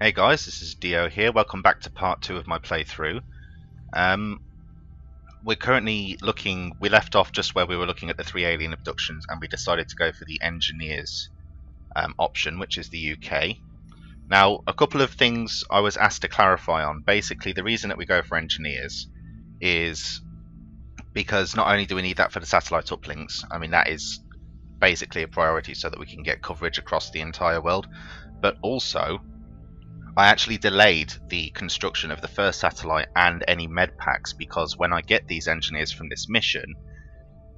Hey guys, this is Dio here. Welcome back to part 2 of my playthrough. Um, we're currently looking, we left off just where we were looking at the 3 alien abductions, and we decided to go for the engineers option, which is the UK. Now, a couple of things I was asked to clarify on. Basically, the reason that we go for engineers is because not only do we need that for the satellite uplinks, I mean that is basically a priority so that we can get coverage across the entire world, but also I actually delayed the construction of the first satellite and any med packs because when I get these engineers from this mission,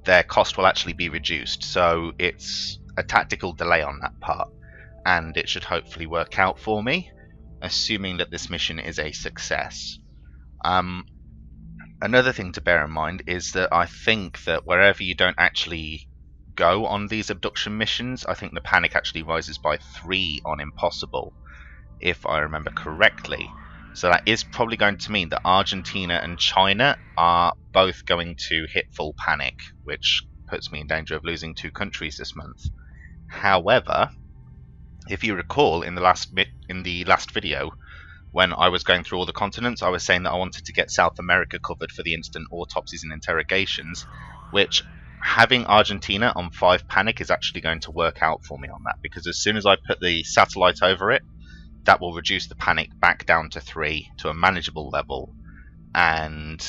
their cost will actually be reduced. So it's a tactical delay on that part, and it should hopefully work out for me, assuming that this mission is a success. Another thing to bear in mind is that I think that wherever you don't actually go on these abduction missions, I think the panic actually rises by 3 on impossible, if I remember correctly. So that is probably going to mean that Argentina and China are both going to hit full panic, which puts me in danger of losing 2 countries this month. However, if you recall in the last video, when I was going through all the continents, I was saying that I wanted to get South America covered for the instant autopsies and interrogations, which having Argentina on 5 panic is actually going to work out for me on that, because as soon as I put the satellite over it, that will reduce the panic back down to 3 to a manageable level, and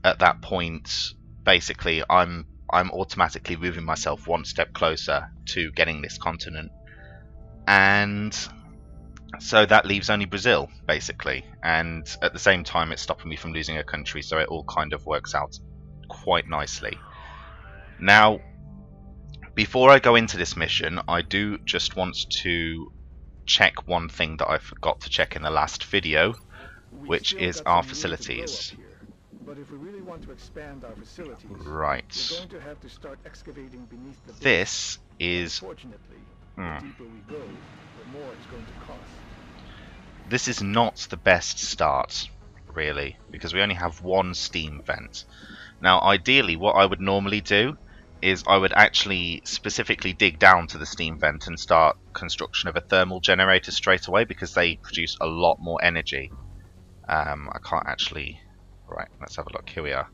at that point basically I'm automatically moving myself 1 step closer to getting this continent, and so that leaves only Brazil basically, and at the same time it's stopping me from losing a country, so it all kind of works out quite nicely. Now, before I go into this mission, I do just want to check one thing that I forgot to check in the last video, which is our facilities. But if we really want to expand our facilities, right. We're going to have to start excavating beneath the base. This is Unfortunately, the deeper we go, the more it's going to cost. This is not the best start, really, because we only have 1 steam vent. Now, ideally, what I would normally do is I would actually specifically dig down to the steam vent and start construction of a thermal generator straight away, because they produce a lot more energy. I can't actually... Right, let's have a look. Here we are.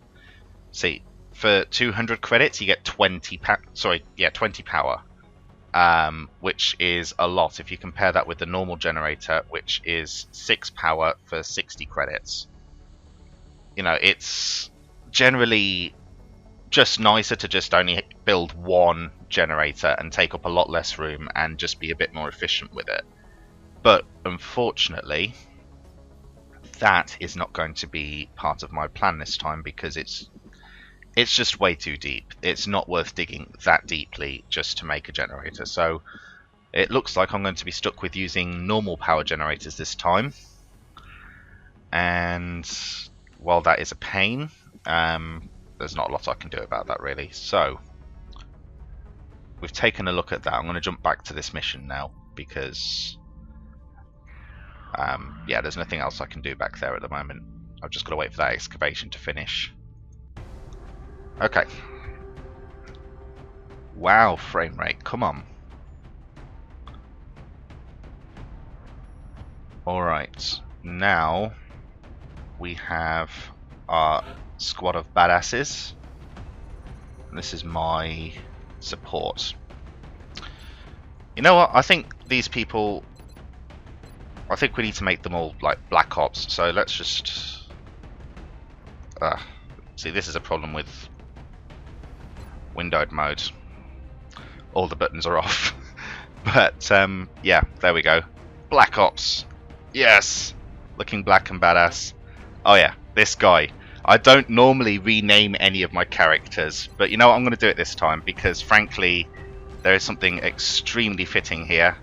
See, for 200 credits you get 20 power, which is a lot if you compare that with the normal generator, which is 6 power for 60 credits. You know, it's generally just nicer to just only build 1 generator and take up a lot less room and just be a bit more efficient with it. But unfortunately, that is not going to be part of my plan this time, because it's just way too deep. It's not worth digging that deeply just to make a generator. So it looks like I'm going to be stuck with using normal power generators this time. And while that is a pain, there's not a lot I can do about that really. So we've taken a look at that. I'm going to jump back to this mission now, because yeah, there's nothing else I can do back there at the moment. I've just got to wait for that excavation to finish. Okay. Wow, frame rate, come on. Alright, now we have our squad of badasses. And this is my support. You know what, I think these people... I think we need to make them all like Black Ops, so let's just... see, this is a problem with windowed mode. All the buttons are off. But, yeah, there we go. Black Ops. Yes! Looking black and badass. Oh yeah, this guy. I don't normally rename any of my characters, but you know what, I'm going to do it this time, because frankly, there is something extremely fitting here.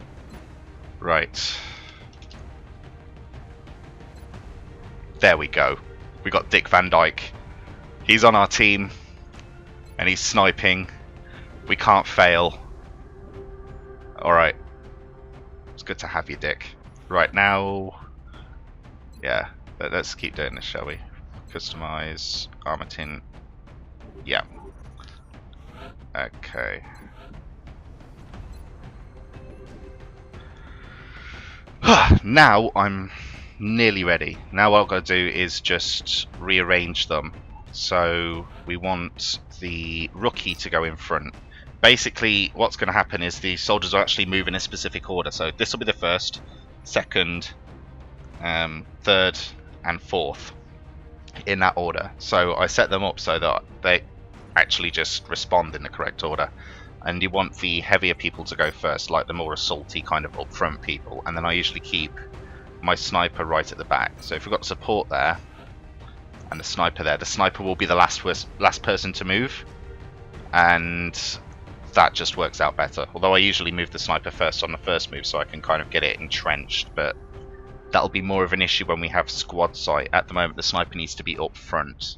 Right. There we go. We got Dick Van Dyke. He's on our team, and he's sniping. We can't fail. Alright. It's good to have you, Dick. Right, now... Yeah, let's keep doing this, shall we? Customize, armor tin. Yeah. Okay. Now I'm nearly ready. Now what I've got to do is just rearrange them. So we want the rookie to go in front. Basically, what's going to happen is the soldiers will actually move in a specific order. So this will be the first, second, third, and fourth in that order. So I set them up so that they actually just respond in the correct order. And you want the heavier people to go first, like the more assaulty kind of upfront people. And then I usually keep my sniper right at the back. So if we've got support there and the sniper there, the sniper will be the last person to move, and that just works out better. Although I usually move the sniper first on the first move so I can kind of get it entrenched, but that'll be more of an issue when we have squad sight. At the moment the sniper needs to be up front.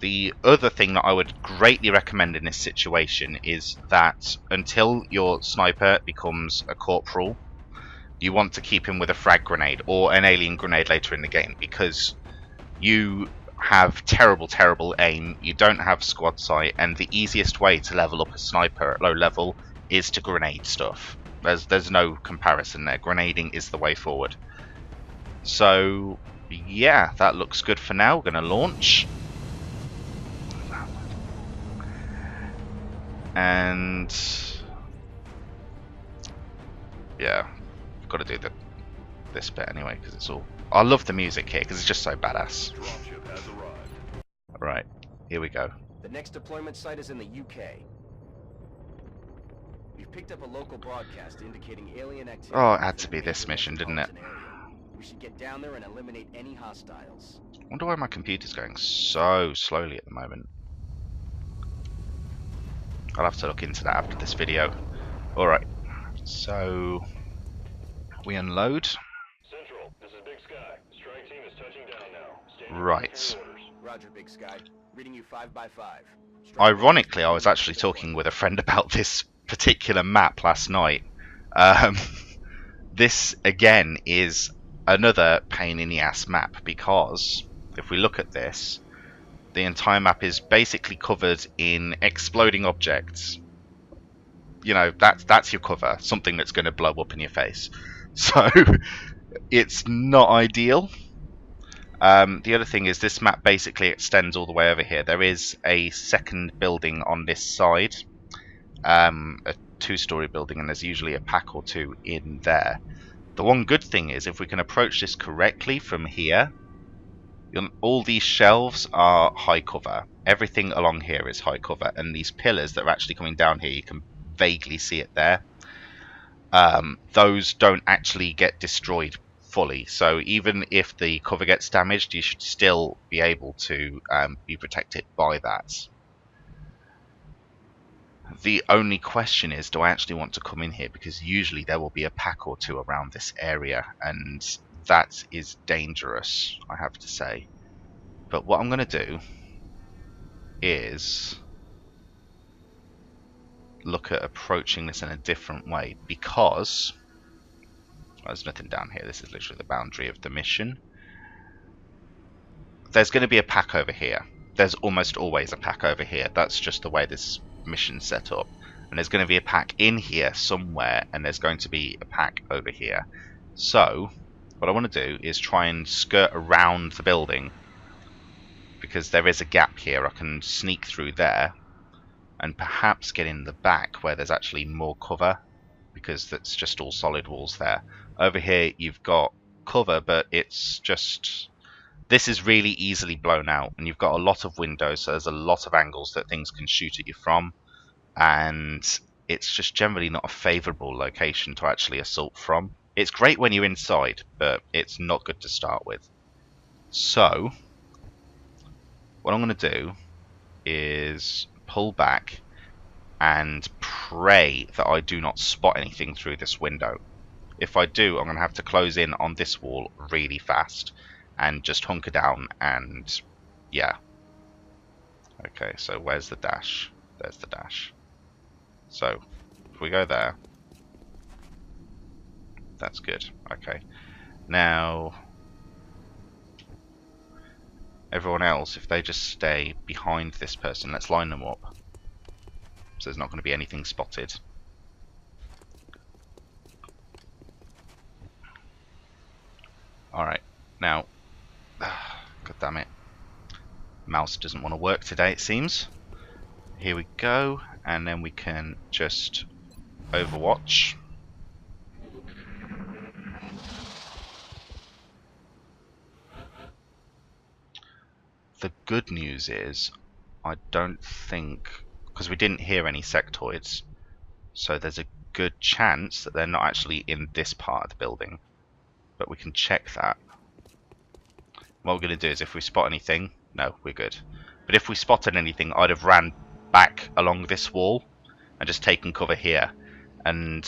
The other thing that I would greatly recommend in this situation is that until your sniper becomes a corporal, you want to keep him with a frag grenade or an alien grenade later in the game, because you have terrible aim, you don't have squad sight, and the easiest way to level up a sniper at low level is to grenade stuff. There's no comparison there. Grenading is the way forward. So yeah, that looks good for now. We're going to launch. And yeah, I've got to do this bit anyway because it's all. I love the music here because it's just so badass. Right, here we go. The next deployment site is in the UK. We've picked up a local broadcast indicating alien activity. Oh, it had to be this mission, didn't it? We should get down there and eliminate any hostiles. I wonder why my computer's going so slowly at the moment. I'll have to look into that after this video. Alright, so we unload. Central, this is Big Sky. Strike team is touching down now. Standing Right. Roger, Big Sky. Reading you 5x5. Ironically, I was actually talking with a friend about this particular map last night. This, again, is another pain in the ass map, because if we look at this, the entire map is basically covered in exploding objects. You know, that's your cover, something that's going to blow up in your face. So it's not ideal. The other thing is this map basically extends all the way over here. There is a second building on this side, a two-story building, and there's usually a pack or two in there. The one good thing is if we can approach this correctly from here, all these shelves are high cover. Everything along here is high cover, and these pillars that are actually coming down here, you can vaguely see it there. Those don't actually get destroyed fully, so even if the cover gets damaged, you should still be able to be protected by that. The only question is, do I actually want to come in here? Because usually there will be a pack or two around this area, and that is dangerous, I have to say. But what I'm going to do is look at approaching this in a different way, because there's nothing down here. This is literally the boundary of the mission. There's going to be a pack over here. There's almost always a pack over here. That's just the way this mission's set up. And there's going to be a pack in here somewhere, and there's going to be a pack over here. So what I want to do is try and skirt around the building, because there is a gap here. I can sneak through there and perhaps get in the back where there's actually more cover, because that's just all solid walls there. Over here you've got cover, but it's just, this is really easily blown out, and you've got a lot of windows, so there's a lot of angles that things can shoot at you from, and it's just generally not a favourable location to actually assault from. It's great when you're inside, but it's not good to start with. So what I'm going to do is pull back and pray that I do not spot anything through this window. If I do, I'm going to have to close in on this wall really fast and just hunker down, and yeah. Okay, so where's the dash? There's the dash. So if we go there, that's good. Okay, now everyone else, if they just stay behind this person, let's line them up so there's not going to be anything spotted. Alright, now, god damn it, mouse doesn't want to work today it seems. Here we go, and then we can just overwatch. The good news is, I don't think, because we didn't hear any sectoids, so there's a good chance that they're not actually in this part of the building. But we can check that. What we're going to do is if we spot anything, no, we're good. But if we spotted anything, I'd have ran back along this wall and just taken cover here. And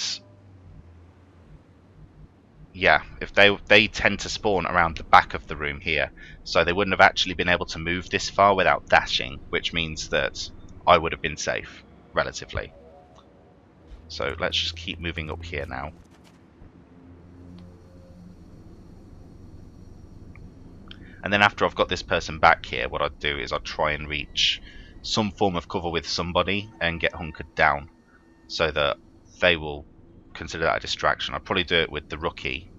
yeah, if they tend to spawn around the back of the room here, so they wouldn't have actually been able to move this far without dashing, which means that I would have been safe, relatively. So let's just keep moving up here now. And then after I've got this person back here, what I'd do is I'd try and reach some form of cover with somebody and get hunkered down, so that they will consider that a distraction. I'd probably do it with the rookie,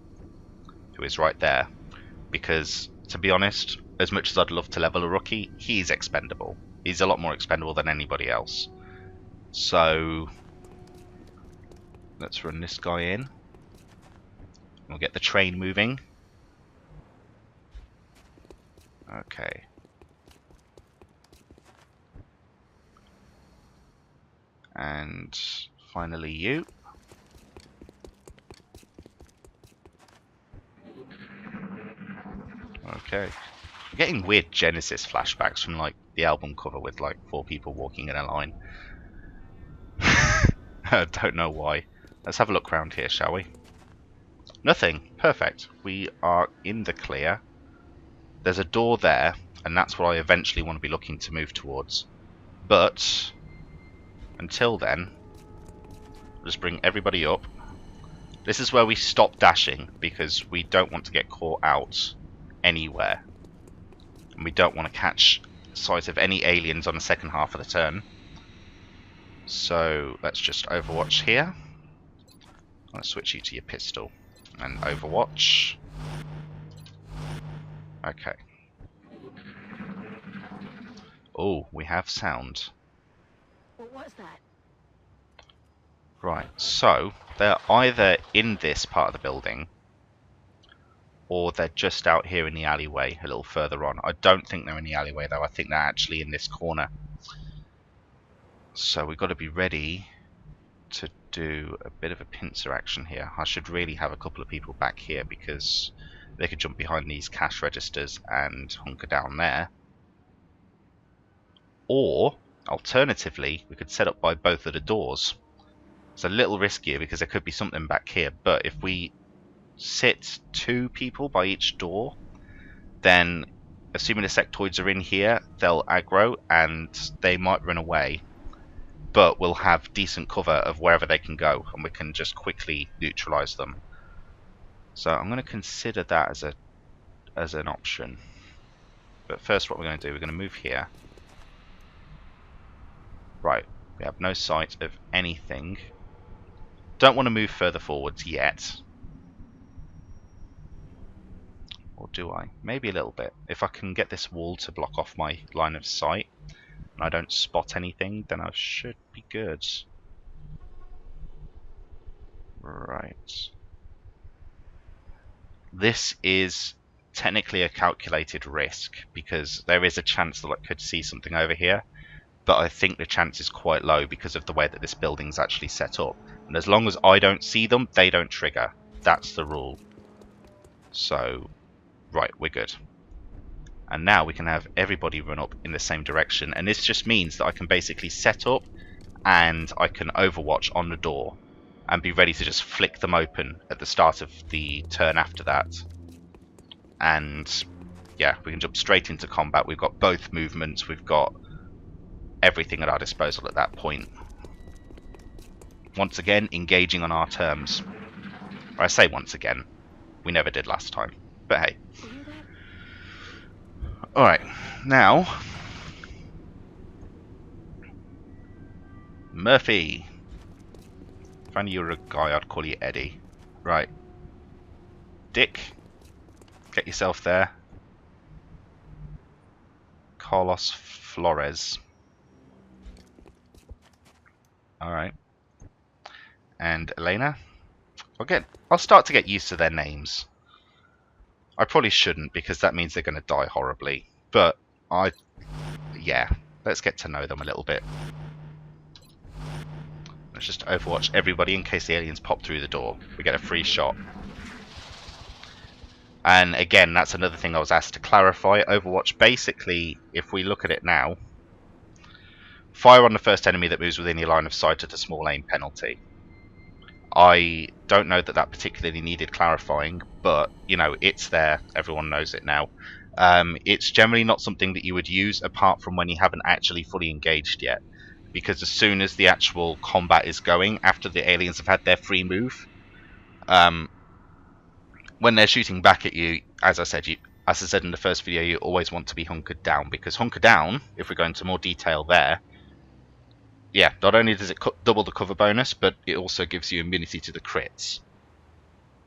who is right there, because to be honest, as much as I'd love to level a rookie, he's expendable. He's a lot more expendable than anybody else. So let's run this guy in. We'll get the train moving. Okay. And finally you. Okay. I'm getting weird Genesis flashbacks from like the album cover with like 4 people walking in a line. I don't know why. Let's have a look around here, shall we? Nothing. Perfect. We are in the clear. There's a door there, and that's what I eventually want to be looking to move towards. But until then, I'll just bring everybody up. This is where we stop dashing, because we don't want to get caught out anywhere. And we don't want to catch sight of any aliens on the second half of the turn. So let's just overwatch here. Let's switch you to your pistol. And overwatch. Okay. Oh, we have sound. What was that? Right, so they're either in this part of the building, or they're just out here in the alleyway a little further on. I don't think they're in the alleyway though, I think they're actually in this corner. So we've got to be ready to do a bit of a pincer action here. I should really have a couple of people back here because they could jump behind these cash registers and hunker down there. Or, alternatively, we could set up by both of the doors. It's a little riskier because there could be something back here, but if we sit 2 people by each door, then assuming the sectoids are in here, they'll aggro and they might run away, but we'll have decent cover of wherever they can go and we can just quickly neutralize them. So I'm going to consider that as an option. But first what we're going to do, we're going to move here. Right, we have no sight of anything. Don't want to move further forwards yet. Or do I? Maybe a little bit. If I can get this wall to block off my line of sight and I don't spot anything, then I should be good. Right. This is technically a calculated risk because there is a chance that I could see something over here, but I think the chance is quite low because of the way that this building's actually set up. And as long as I don't see them, they don't trigger. That's the rule. So, right, we're good. And now we can have everybody run up in the same direction. And this just means that I can basically set up and I can overwatch on the door and be ready to just flick them open at the start of the turn after that. And yeah, we can jump straight into combat. We've got both movements. We've got everything at our disposal at that point. Once again, engaging on our terms. Or I say once again, we never did last time, but hey. Alright, now Murphy. If only you were a guy, I'd call you Eddie. Right. Dick. Get yourself there. Carlos Flores. Alright. And Elena. I'll start to get used to their names. I probably shouldn't because that means they're going to die horribly. But yeah, let's get to know them a little bit. Let's just overwatch everybody in case the aliens pop through the door. We get a free shot. And again, that's another thing I was asked to clarify. Overwatch, basically, if we look at it now, fire on the first enemy that moves within your line of sight at a small aim penalty. I don't know that particularly needed clarifying, but, you know, it's there. Everyone knows it now. It's generally not something that you would use apart from when you haven't actually fully engaged yet. Because as soon as the actual combat is going, after the aliens have had their free move, when they're shooting back at you, as I said in the first video, you always want to be hunkered down. Because hunker down, if we go into more detail there, yeah, not only does it double the cover bonus, but it also gives you immunity to the crits.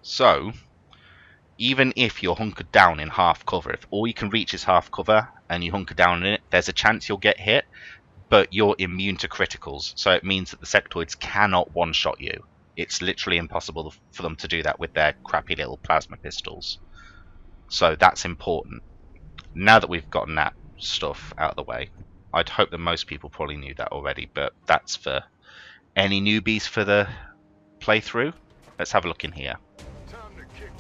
So, even if you're hunkered down in half cover, if all you can reach is half cover and you hunker down in it, there's a chance you'll get hit, but you're immune to criticals. So it means that the sectoids cannot one-shot you. It's literally impossible for them to do that with their crappy little plasma pistols. So that's important. Now that we've gotten that stuff out of the way, I'd hope that most people probably knew that already, but that's for any newbies for the playthrough. Let's have a look in here.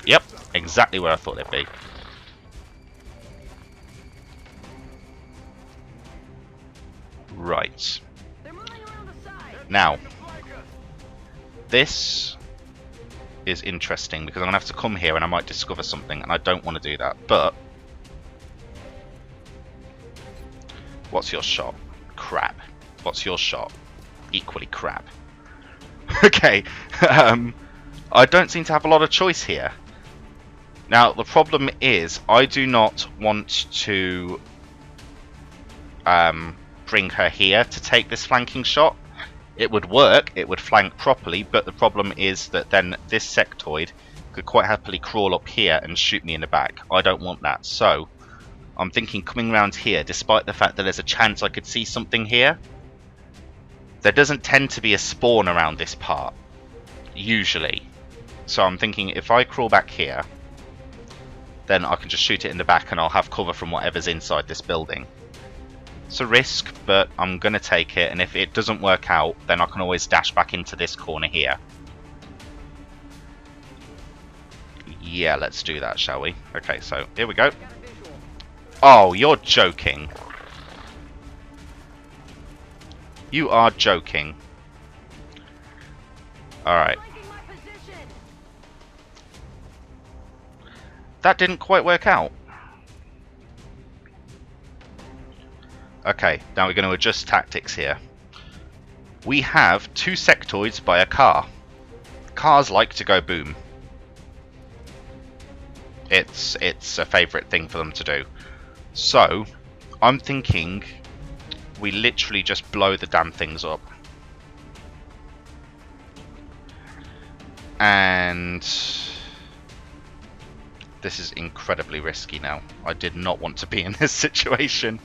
Yep, exactly where I thought they'd be. Right. Now, this is interesting because I'm going to have to come here and I might discover something, and I don't want to do that, but what's your shot? Crap. What's your shot? Equally crap. Okay, I don't seem to have a lot of choice here. Now, the problem is, I do not want to bring her here to take this flanking shot. It would work, it would flank properly, but the problem is that then this sectoid could quite happily crawl up here and shoot me in the back. I don't want that, so I'm thinking coming around here, despite the fact that there's a chance I could see something here, there doesn't tend to be a spawn around this part, usually. So I'm thinking if I crawl back here, then I can just shoot it in the back and I'll have cover from whatever's inside this building. It's a risk, but I'm going to take it, and if it doesn't work out, then I can always dash back into this corner here. Yeah, let's do that, shall we? Okay, so here we go. Oh, you're joking. You are joking. Alright. That didn't quite work out. Okay, now we're going to adjust tactics here. We have two sectoids by a car. Cars like to go boom. It's a favourite thing for them to do. So, I'm thinking we literally just blow the damn things up. And this is incredibly risky now. I did not want to be in this situation.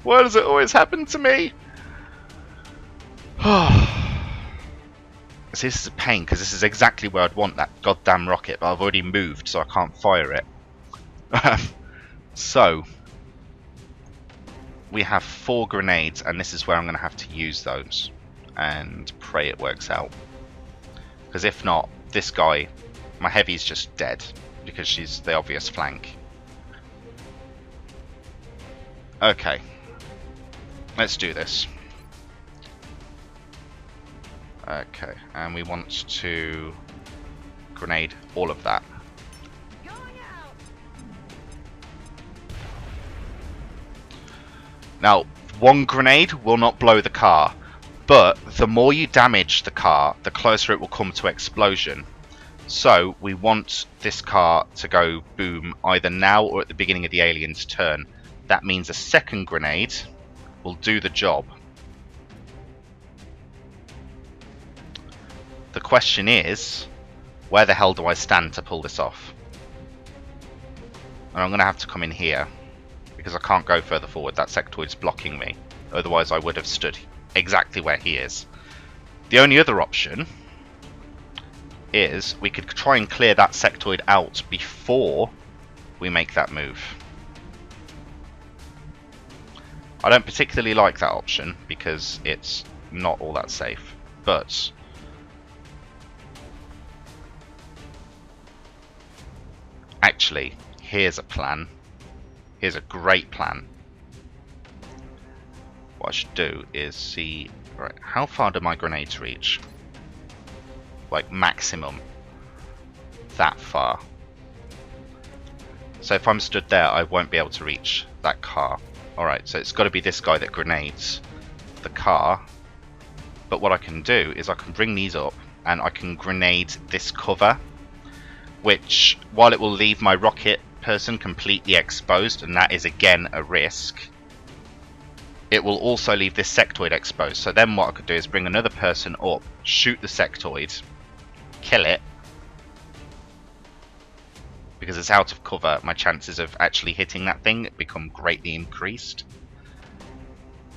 Why does it always happen to me? See, this is a pain because this is exactly where I'd want that goddamn rocket, but I've already moved, so I can't fire it. So, we have 4 grenades, and this is where I'm going to have to use those. And pray it works out. Because if not, this guy, my heavy's just dead, because she's the obvious flank. Okay. Let's do this. Okay, and we want to grenade all of that. Now, one grenade will not blow the car, but the more you damage the car, the closer it will come to explosion. So, we want this car to go boom either now or at the beginning of the alien's turn. That means a second grenade will do the job. The question is, where the hell do I stand to pull this off? And I'm going to have to come in here, because I can't go further forward. That sectoid's blocking me. Otherwise I would have stood exactly where he is. The only other option is we could try and clear that sectoid out before we make that move. I don't particularly like that option because it's not all that safe, but actually, here's a plan. Here's a great plan. What I should do is see, right, how far do my grenades reach? Like maximum. That far. So if I'm stood there, I won't be able to reach that car. Alright, so it's got to be this guy that grenades the car. But what I can do is I can bring these up and I can grenade this cover, which, while it will leave my rocket person completely exposed, and that is again a risk, it will also leave this sectoid exposed. So then what I could do is bring another person up, shoot the sectoid, kill it. Because it's out of cover, my chances of actually hitting that thing become greatly increased.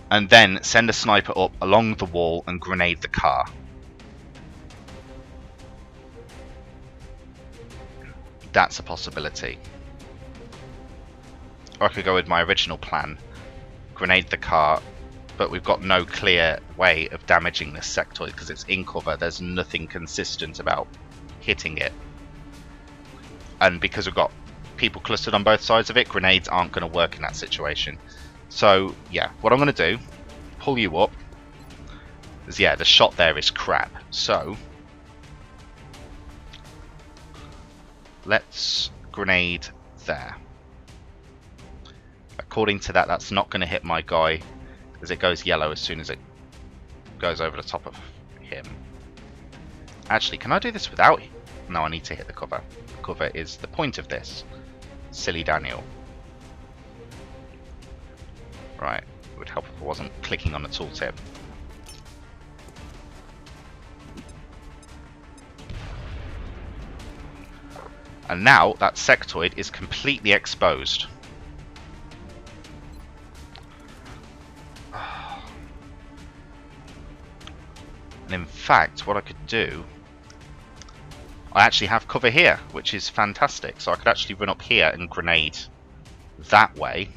And then send a sniper up along the wall and grenade the car. That's a possibility. Or I could go with my original plan. Grenade the car, but we've got no clear way of damaging this sectoid because it's in cover. There's nothing consistent about hitting it. And because we've got people clustered on both sides of it, grenades aren't going to work in that situation. So, yeah, what I'm going to do, pull you up, is, yeah, the shot there is crap. So, let's grenade there. According to that, that's not going to hit my guy, because it goes yellow as soon as it goes over the top of him. Actually, can I do this without him? No, I need to hit the cover. The cover is the point of this. Silly Daniel. Right, it would help if I wasn't clicking on the tooltip. And now that sectoid is completely exposed. And in fact, what I could do, I actually have cover here, which is fantastic. So I could actually run up here and grenade that way.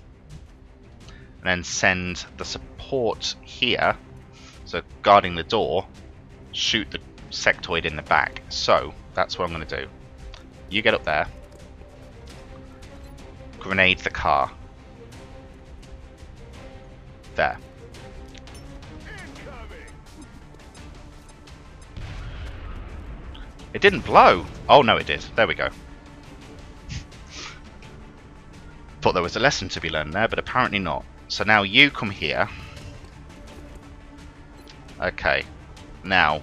And then send the support here, so guarding the door, shoot the sectoid in the back. So that's what I'm going to do. You get up there, grenade the car. There. It didn't blow. Oh no, it did. There we go. Thought there was a lesson to be learned there, but apparently not. So now you come here. Okay. Now,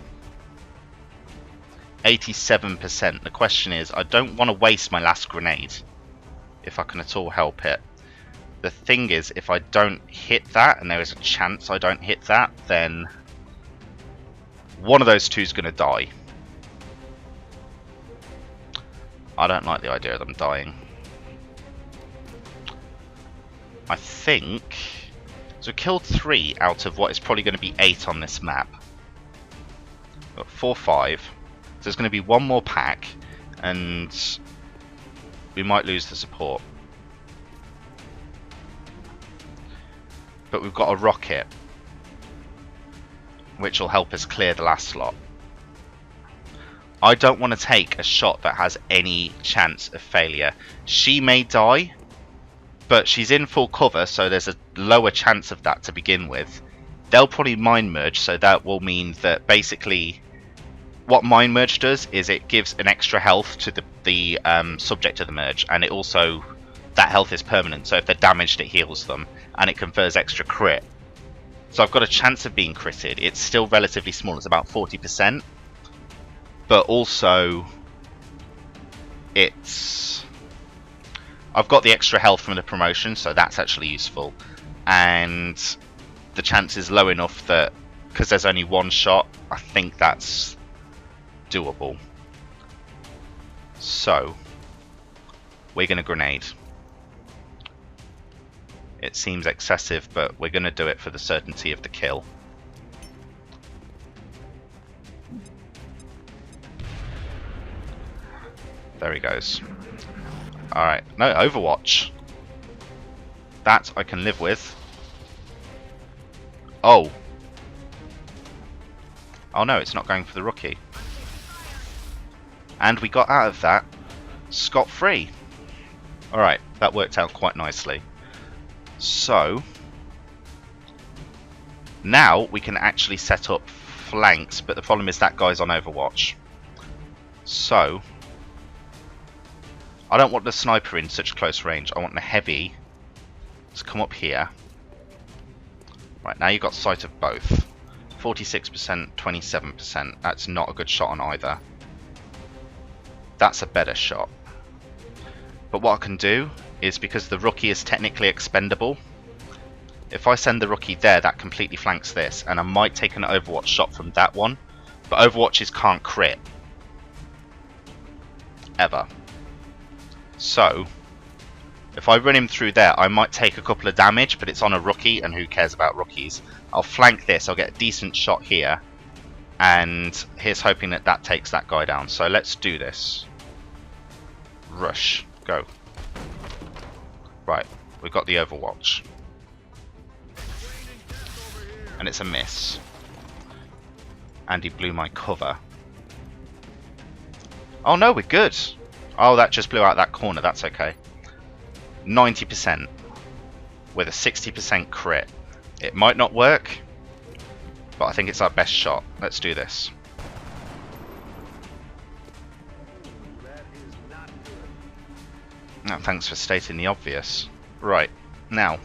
87%. The question is, I don't want to waste my last grenade, if I can at all help it. The thing is, if I don't hit that, and there is a chance I don't hit that, then one of those two is going to die. I don't like the idea of them dying. I think... So we killed 3 out of what is probably going to be 8 on this map. We've got 4, 5. So there's going to be one more pack, and we might lose the support. But we've got a rocket, which will help us clear the last slot. I don't want to take a shot that has any chance of failure. She may die, but she's in full cover, so there's a lower chance of that to begin with. They'll probably mind merge, so that will mean that basically what mind merge does is it gives an extra health to the subject of the merge, and it also, that health is permanent, so if they're damaged it heals them, and it confers extra crit. So I've got a chance of being critted. It's still relatively small, it's about 40%. But also, it's... I've got the extra health from the promotion, so that's actually useful. And the chance is low enough that, because there's only one shot, I think that's doable. So, we're going to grenade. It seems excessive, but we're going to do it for the certainty of the kill. There he goes. Alright, no, Overwatch. That I can live with. Oh. Oh no, it's not going for the rookie. And we got out of that scot-free. Alright, that worked out quite nicely. So, now we can actually set up flanks, but the problem is that guy's on Overwatch. So, I don't want the sniper in such close range. I want the heavy to come up here. Right, now you've got sight of both. 46%, 27%. That's not a good shot on either. That's a better shot. But what I can do is, because the rookie is technically expendable, if I send the rookie there, that completely flanks this, and I might take an Overwatch shot from that one, but Overwatches can't crit. Ever. So, if I run him through there, I might take a couple of damage, but it's on a rookie, and who cares about rookies? I'll flank this, I'll get a decent shot here, and here's hoping that that takes that guy down. So let's do this. Rush. Go. Right, we've got the Overwatch. And it's a miss. And he blew my cover. Oh no, we're good. Oh, that just blew out that corner, that's okay. 90% with a 60% crit. It might not work, but I think it's our best shot. Let's do this. Oh, thanks for stating the obvious. Right, now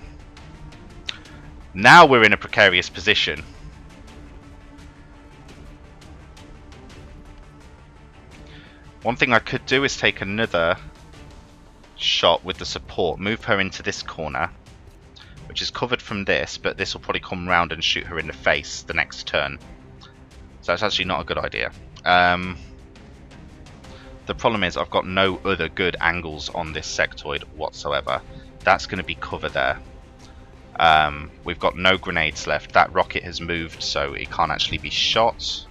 we're in a precarious position. One thing I could do is take another shot with the support, move her into this corner, which is covered from this, but this will probably come round and shoot her in the face the next turn. So that's actually not a good idea. The problem is I've got no other good angles on this sectoid whatsoever. That's going to be cover there. We've got no grenades left. That rocket has moved, so it can't actually be shot.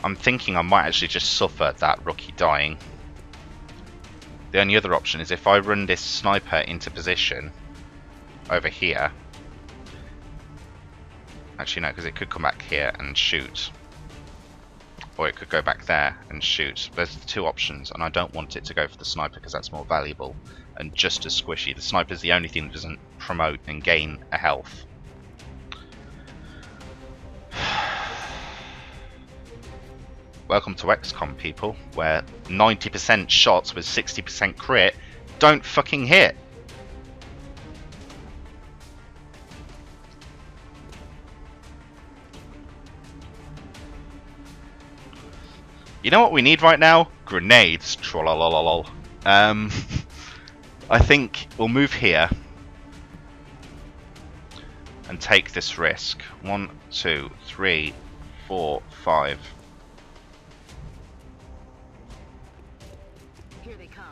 I'm thinking I might actually just suffer that rookie dying. The only other option is if I run this sniper into position over here. Actually no, because it could come back here and shoot. Or it could go back there and shoot. There's the two options, and I don't want it to go for the sniper because that's more valuable and just as squishy. The sniper is the only thing that doesn't promote and gain a health. Welcome to Xcom, people, where 90% shots with 60% crit don't fucking hit. You know what we need right now? Grenades. Trollololol. I think we'll move here and take this risk. 1, 2, 3, 4, 5. Here they come.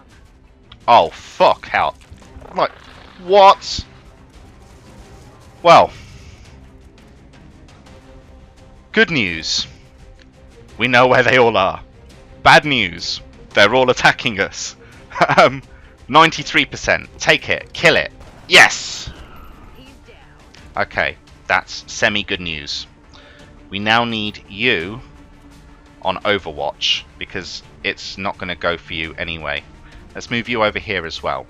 Oh, fuck hell. Like, what? Well, good news. We know where they all are. Bad news. They're all attacking us. 93%. Take it. Kill it. Yes! He's down. Okay, that's semi-good news. We now need you on Overwatch, because it's not going to go for you anyway. Let's move you over here as well.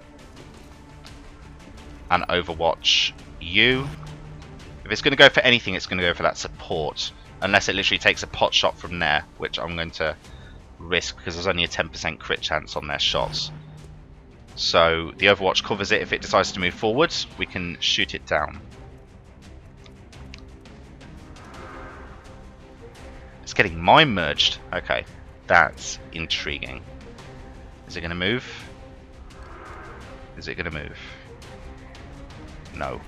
And Overwatch you. If it's going to go for anything, it's going to go for that support. Unless it literally takes a pot shot from there, which I'm going to risk because there's only a 10% crit chance on their shots. So the Overwatch covers it. If it decides to move forwards, we can shoot it down. It's getting mine merged. Okay, that's intriguing. Is it going to move? Is it going to move? No.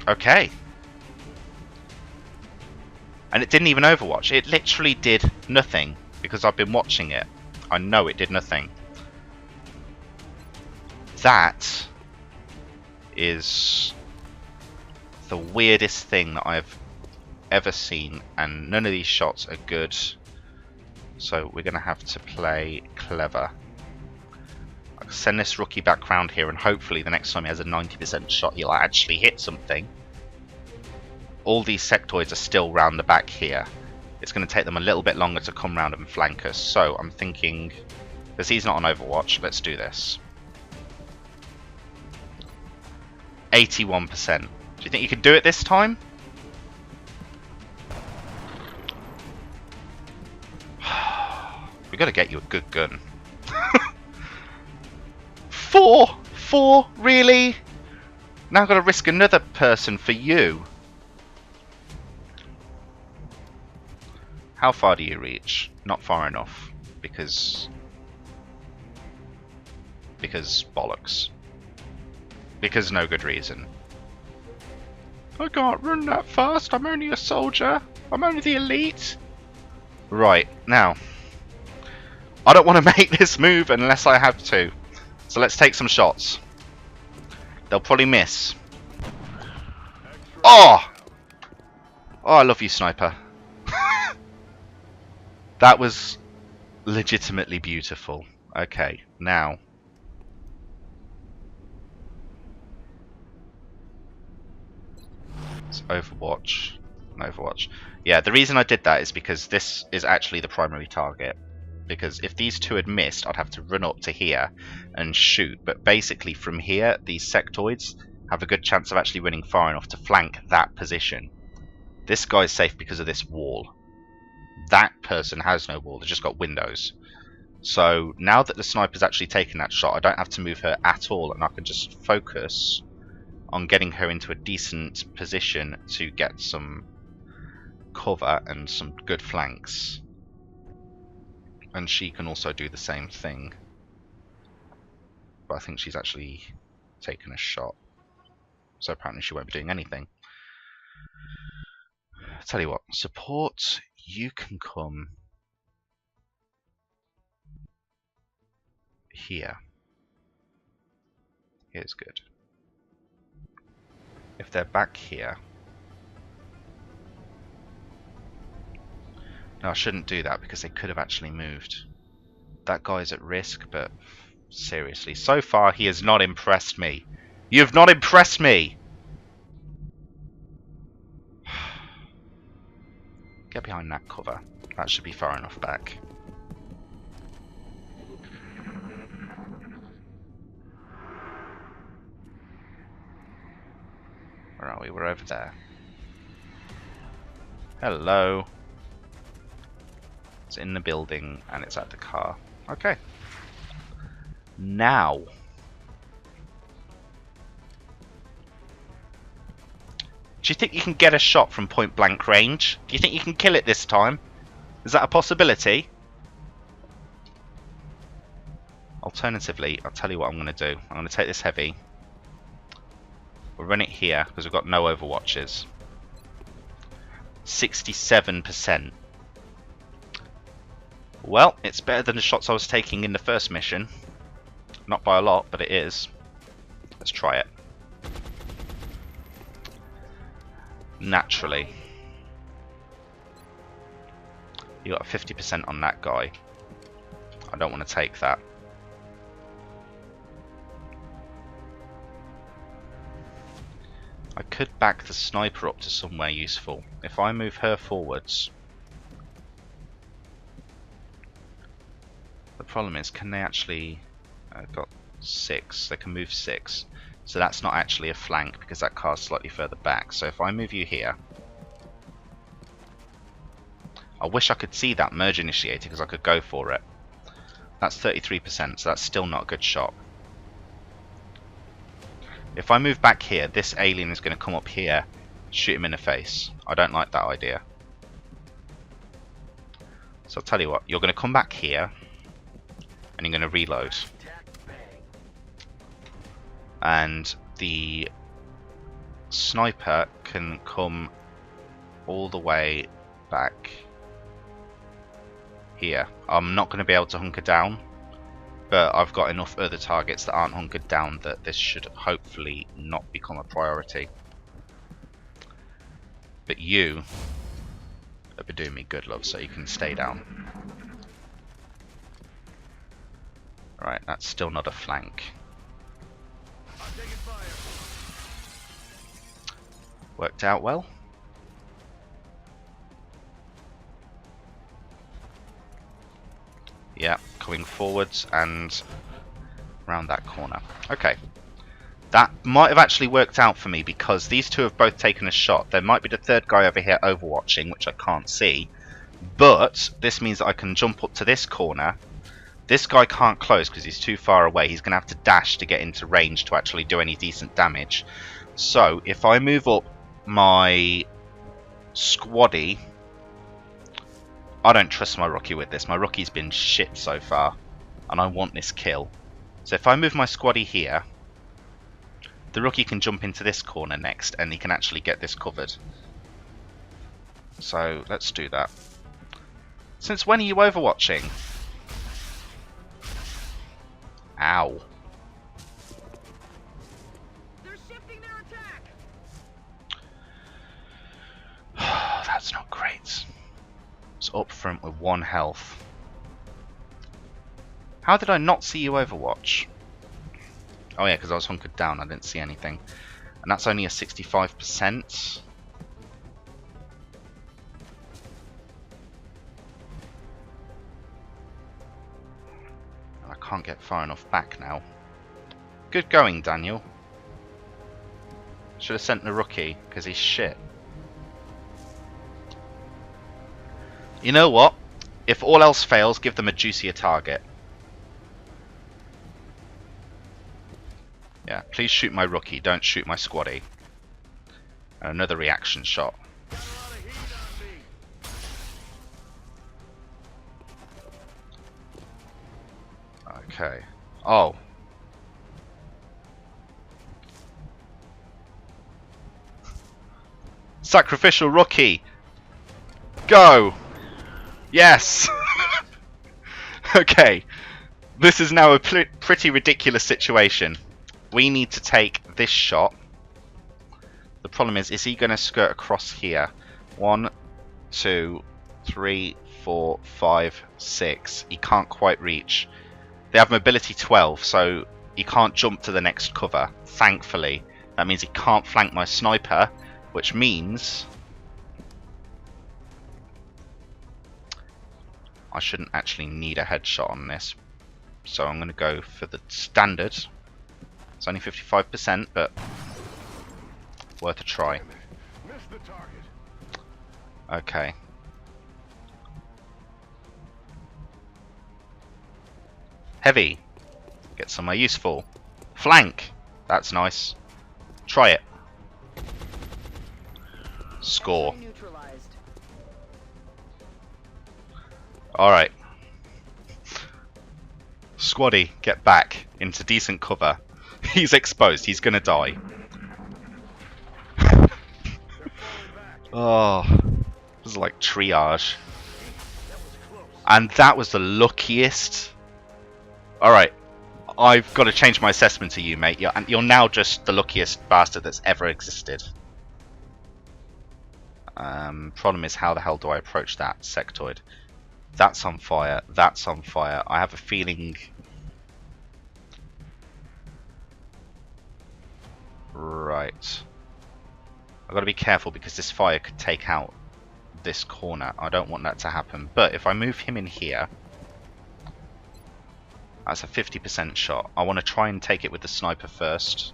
Okay. And it didn't even overwatch. It literally did nothing because I've been watching it. I know it did nothing. That is the weirdest thing that I've ever seen, and none of these shots are good. So we're going to have to play clever. I'll send this rookie back round here, and hopefully the next time he has a 90% shot, he'll actually hit something. All these sectoids are still round the back here. It's going to take them a little bit longer to come round and flank us. So I'm thinking, because he's not on Overwatch, let's do this. 81%. Do you think you can do it this time? We got to get you a good gun. Four, really? Now I've got to risk another person for you. How far do you reach? Not far enough, because bollocks. Because no good reason. I can't run that fast. I'm only a soldier. I'm only the elite. Right, now. I don't want to make this move unless I have to. So let's take some shots. They'll probably miss. Oh! Oh, I love you, sniper. That was legitimately beautiful. Okay, now. It's Overwatch. Overwatch. Yeah, the reason I did that is because this is actually the primary target. Because if these two had missed, I'd have to run up to here and shoot. But basically from here, these sectoids have a good chance of actually running far enough to flank that position. This guy's safe because of this wall. That person has no wall, they've just got windows. So now that the sniper's actually taken that shot, I don't have to move her at all, and I can just focus on getting her into a decent position to get some cover and some good flanks. And she can also do the same thing. But I think she's actually taken a shot. So apparently she won't be doing anything. I'll tell you what, support, you can come here. Here's good. If they're back here... No, I shouldn't do that because they could have actually moved. That guy's at risk, but seriously, so far he has not impressed me. You have not impressed me! Get behind that cover. That should be far enough back. Where are we? We're over there. Hello. It's in the building and it's at the car. Okay. Now. Do you think you can get a shot from point blank range? Do you think you can kill it this time? Is that a possibility? Alternatively, I'll tell you what I'm going to do. I'm going to take this heavy. We'll run it here because we've got no overwatches. 67%. Well, it's better than the shots I was taking in the first mission. Not by a lot, but it is. Let's try it. Naturally. You got a 50% on that guy. I don't want to take that. I could back the sniper up to somewhere useful. If I move her forwards... The problem is, can they actually... got 6. They can move 6. So that's not actually a flank because that car's slightly further back. So if I move you here... I wish I could see that merge initiator because I could go for it. That's 33%, so that's still not a good shot. If I move back here, this alien is going to come up here, shoot him in the face. I don't like that idea. So I'll tell you what, you're going to come back here, and you're going to reload. And the sniper can come all the way back here. I'm not going to be able to hunker down, but I've got enough other targets that aren't hunkered down that this should hopefully not become a priority. But you have been doing me good, love, so you can stay down. Right, that's still not a flank. Worked out well. Yeah, coming forwards and around that corner. Okay. That might have actually worked out for me because these two have both taken a shot. There might be the third guy over here overwatching, which I can't see. But this means that I can jump up to this corner. This guy can't close because he's too far away. He's going to have to dash to get into range to actually do any decent damage. So if I move up my squaddy... I don't trust my rookie with this. My rookie's been shit so far. And I want this kill. So if I move my squaddy here... the rookie can jump into this corner next and he can actually get this covered. So let's do that. Since when are you overwatching? Ow. They're shifting their attack. That's not great. It's up front with 1 health. How did I not see you overwatch? Oh yeah, because I was hunkered down, I didn't see anything. And that's only a 65%. I can't get far enough back now. Good going, Daniel. Should have sent the rookie, because he's shit. You know what? If all else fails, give them a juicier target. Yeah, please shoot my rookie, don't shoot my squaddy. And another reaction shot. Okay. Oh. Sacrificial rookie! Go! Yes! Okay. This is now a pretty ridiculous situation. We need to take this shot. The problem is he going to skirt across here? 1, 2, 3, 4, 5, 6. He can't quite reach. They have mobility 12, so he can't jump to the next cover, thankfully. That means he can't flank my sniper, which means I shouldn't actually need a headshot on this. So I'm going to go for the standard. It's only 55%, but worth a try. Okay. Heavy. Get somewhere useful. Flank. That's nice. Try it. Score. Alright. Squaddy, get back into decent cover. He's exposed. He's going to die. Oh. This is like triage. And that was the luckiest. Alright. I've got to change my assessment to you, mate. You're now just the luckiest bastard that's ever existed. Problem is, how the hell do I approach that sectoid? That's on fire. That's on fire. I have a feeling... Right. I've got to be careful because this fire could take out this corner. I don't want that to happen. But if I move him in here... That's a 50% shot. I want to try and take it with the sniper first.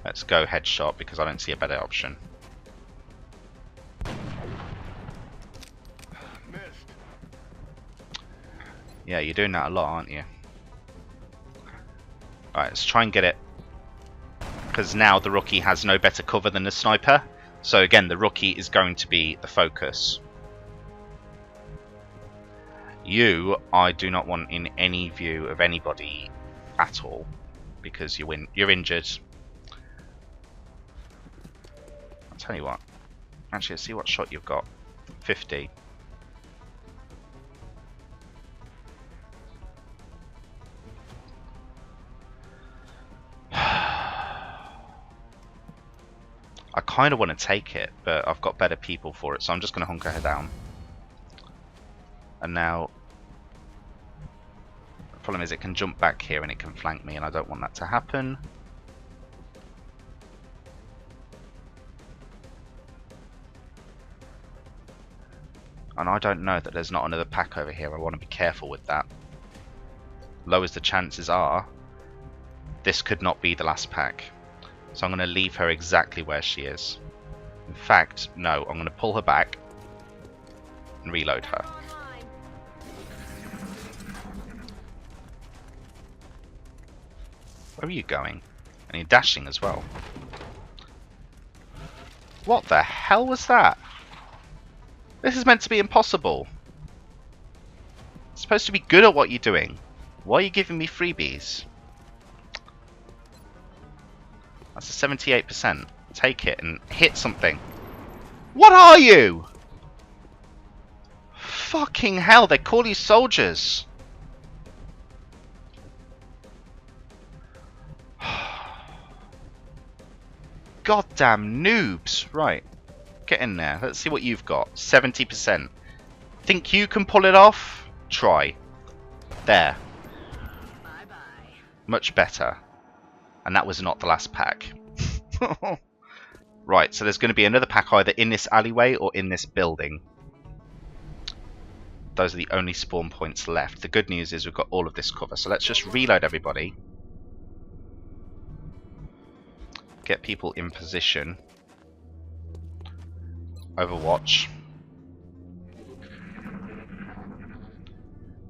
Let's go headshot because I don't see a better option. Yeah, you're doing that a lot, aren't you? Alright, let's try and get it. Because now the rookie has no better cover than the sniper. So again, the rookie is going to be the focus. You, I do not want in any view of anybody at all. Because you're injured. I'll tell you what. Actually, let's see what shot you've got. 50. I kind of want to take it, but I've got better people for it, so I'm just going to hunker her down. And now, the problem is it can jump back here and it can flank me, and I don't want that to happen. And I don't know that there's not another pack over here. I want to be careful with that. Low as the chances are, this could not be the last pack. So I'm going to leave her exactly where she is. In fact, no, I'm going to pull her back and reload her. Where are you going? And you're dashing as well. What the hell was that? This is meant to be impossible. You're supposed to be good at what you're doing. Why are you giving me freebies? That's a 78%. Take it and hit something. What are you? Fucking hell, they call you soldiers. Goddamn noobs. Right. Get in there. Let's see what you've got. 70%. Think you can pull it off? Try. There. Bye-bye. Much better. And that was not the last pack. Right, so there's going to be another pack either in this alleyway or in this building. Those are the only spawn points left. The good news is we've got all of this cover. So let's just reload everybody. Get people in position. Overwatch.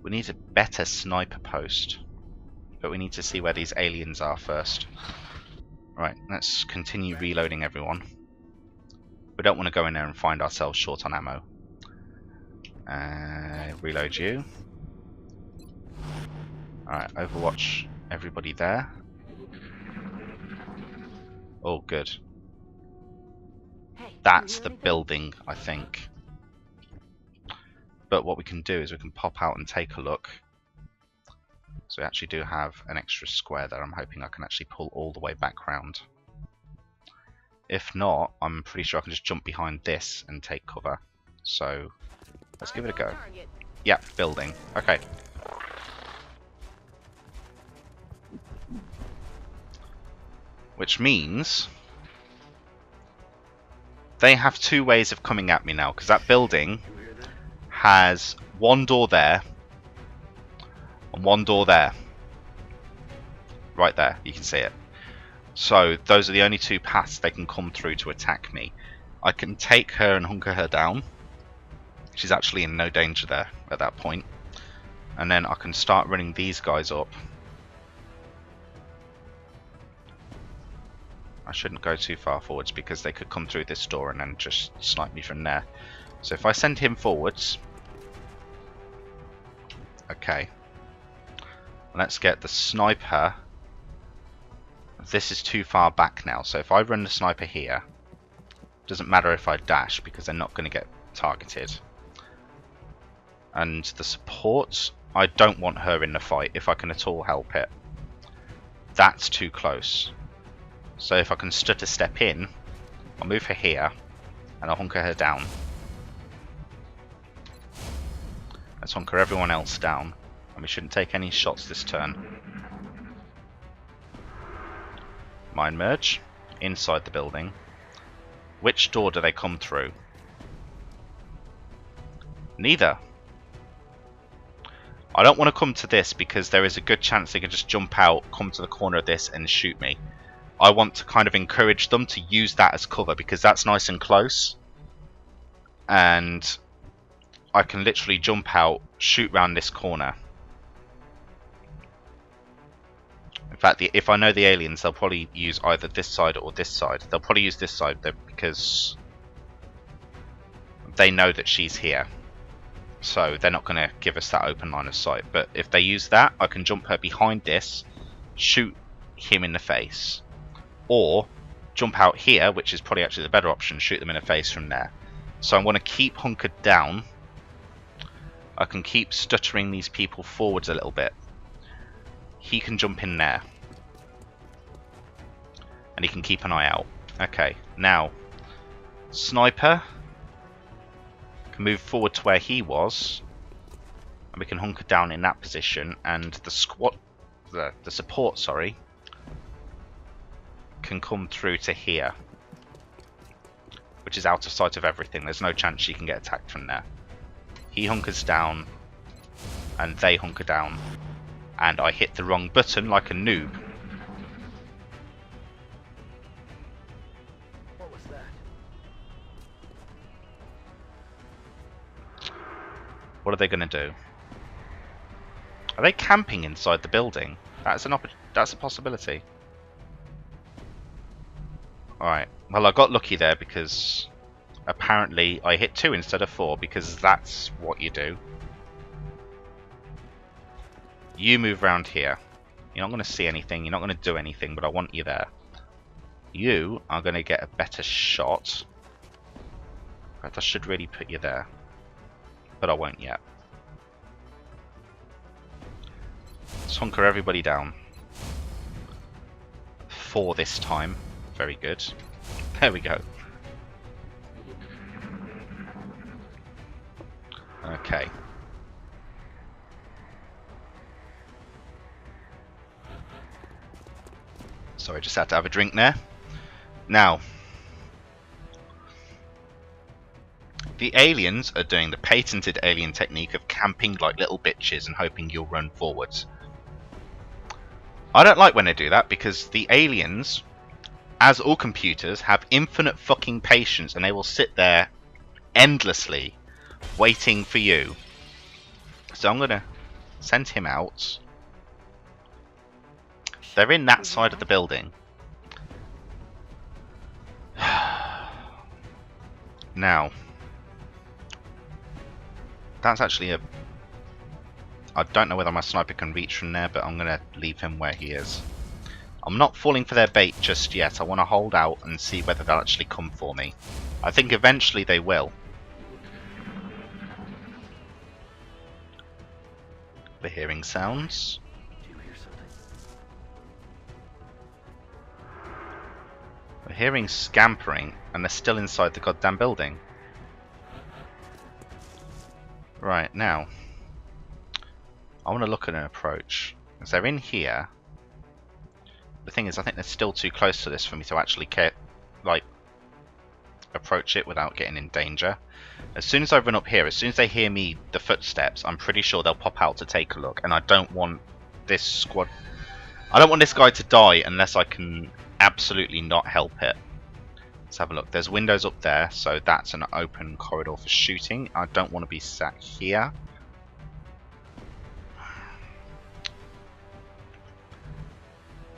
We need a better sniper post. But we need to see where these aliens are first. Right, let's continue reloading everyone. We don't want to go in there and find ourselves short on ammo. Reload you. Alright, Overwatch everybody there. Oh, good. That's the building, I think. But what we can do is we can pop out and take a look. So we actually do have an extra square there. I'm hoping I can actually pull all the way back round. If not, I'm pretty sure I can just jump behind this and take cover. So let's give it a go. Yeah, building. Okay. Which means they have two ways of coming at me now, because that building has one door there and one door there. Right there, you can see it. So those are the only two paths they can come through to attack me. I can take her and hunker her down. She's actually in no danger there at that point. And then I can start running these guys up. I shouldn't go too far forwards because they could come through this door and then just snipe me from there. So if I send him forwards... Okay. Let's get the sniper. This is too far back now, so if I run the sniper here, doesn't matter if I dash because they're not going to get targeted. And the support, I don't want her in the fight if I can at all help it. That's too close. So if I can stutter step in, I'll move her here and I'll hunker her down. Let's hunker everyone else down, and we shouldn't take any shots this turn. Mine merge inside the building. Which door do they come through? Neither. I don't want to come to this because there is a good chance they could just jump out, come to the corner of this and shoot me. I want to kind of encourage them to use that as cover because that's nice and close. And I can literally jump out, shoot round this corner. In fact, if I know the aliens, they'll probably use either this side or this side. They'll probably use this side though because they know that she's here. So they're not going to give us that open line of sight. But if they use that, I can jump her behind this, shoot him in the face. Or jump out here, which is probably actually the better option, shoot them in the face from there. So I want to keep hunkered down. I can keep stuttering these people forwards a little bit. He can jump in there. And he can keep an eye out. Okay, now Sniper can move forward to where he was. And we can hunker down in that position, and the support, sorry, can come through to here, which is out of sight of everything. There's no chance she can get attacked from there. He hunkers down, and they hunker down, and I hit the wrong button like a noob. What was that? What are they going to do? Are they camping inside the building? That's a possibility. Alright, well I got lucky there because apparently I hit 2 instead of 4, because that's what you do. You move around here. You're not going to see anything, you're not going to do anything, but I want you there. You are going to get a better shot. In fact, I should really put you there, but I won't yet. Let's hunker everybody down. 4 this time. Very good. There we go. Okay. Sorry, just had to have a drink there. Now, the aliens are doing the patented alien technique of camping like little bitches and hoping you'll run forwards. I don't like when they do that, because the aliens, as all computers, have infinite fucking patience, and they will sit there endlessly waiting for you. So I'm going to send him out. They're in that side of the building. Now, that's actually a... I don't know whether my sniper can reach from there, but I'm going to leave him where he is. I'm not falling for their bait just yet. I want to hold out and see whether they'll actually come for me. I think eventually they will. We're hearing sounds. Do you hear something? We're hearing scampering, and they're still inside the goddamn building. Right, now I want to look at an approach. Because they're in here. The thing is, I think they're still too close to this for me to actually approach it without getting in danger. As soon as I run up here, as soon as they hear me, the footsteps, I'm pretty sure they'll pop out to take a look. And I don't want this squad... I don't want this guy to die unless I can absolutely not help it. Let's have a look. There's windows up there, so that's an open corridor for shooting. I don't want to be sat here.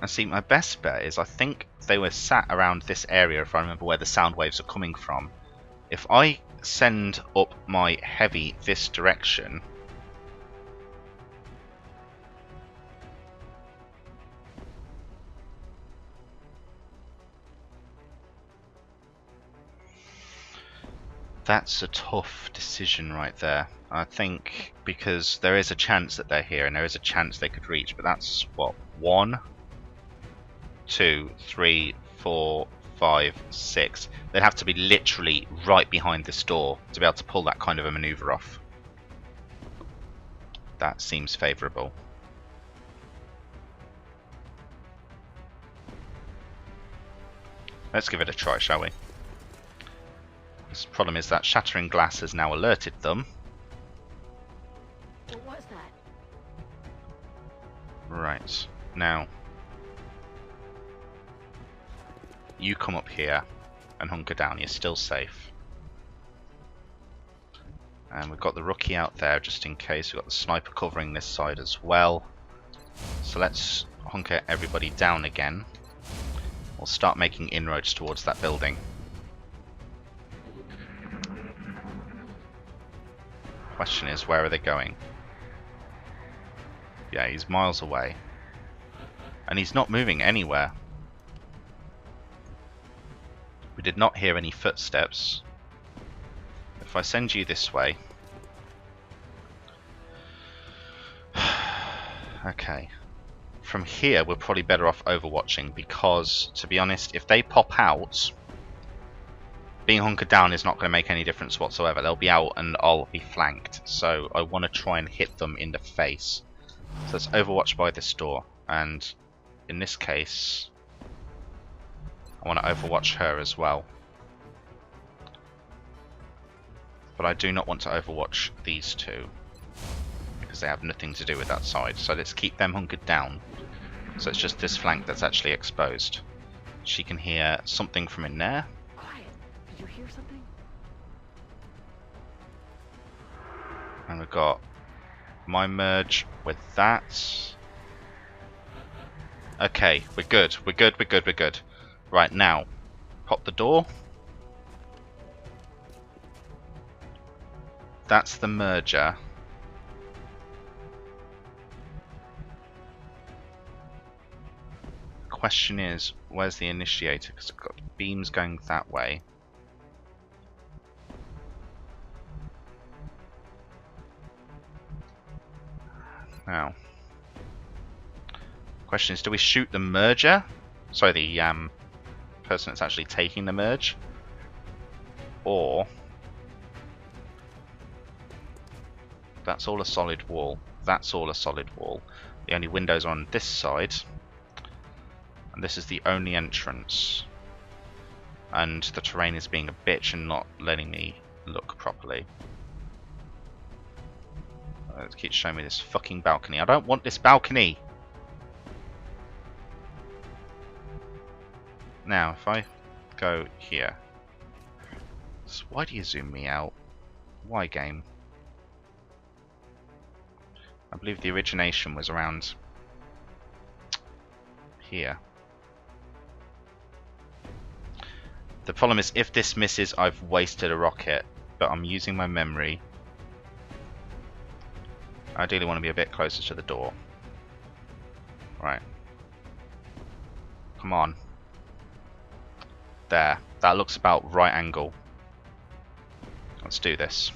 And see, my best bet is, I think they were sat around this area, if I remember where the sound waves are coming from. If I send up my heavy this direction, that's a tough decision right there. I think, because there is a chance that they're here and there is a chance they could reach, but that's what, 1, 2, 3, 4, 5, 6. They'd have to be literally right behind this door to be able to pull that kind of a maneuver off. That seems favourable. Let's give it a try, shall we? The problem is that shattering glass has now alerted them. What was that? Right, now you come up here and hunker down, you're still safe. And we've got the rookie out there just in case, we've got the sniper covering this side as well. So let's hunker everybody down again. We'll start making inroads towards that building. Question is, where are they going? Yeah, he's miles away. And he's not moving anywhere. We did not hear any footsteps. if I send you this way... Okay. From here, we're probably better off overwatching, because, to be honest, if they pop out, being hunkered down is not going to make any difference whatsoever. They'll be out and I'll be flanked, so I want to try and hit them in the face. So let's overwatch by this door, and in this case, I want to overwatch her as well. But I do not want to overwatch these two, because they have nothing to do with that side. So let's keep them hunkered down. So it's just this flank that's actually exposed. She can hear something from in there. Quiet. Did you hear something? And we've got my merge with that. Okay, we're good. We're good, we're good, we're good. Right, now, pop the door. That's the merger. Question is, where's the initiator? Because I've got beams going that way. Now, question is, do we shoot the merger? Sorry, the person that's actually taking the merge, or that's all a solid wall. That's all a solid wall. The only windows are on this side. And this is the only entrance. And the terrain is being a bitch and not letting me look properly. It keeps showing me this fucking balcony. I don't want this balcony! Now, if I go here... So why do you zoom me out? Why, game? I believe the origination was around... here. The problem is, if this misses, I've wasted a rocket, but I'm using my memory. I ideally want to be a bit closer to the door. Right. Come on. There. That looks about right angle. Let's do this.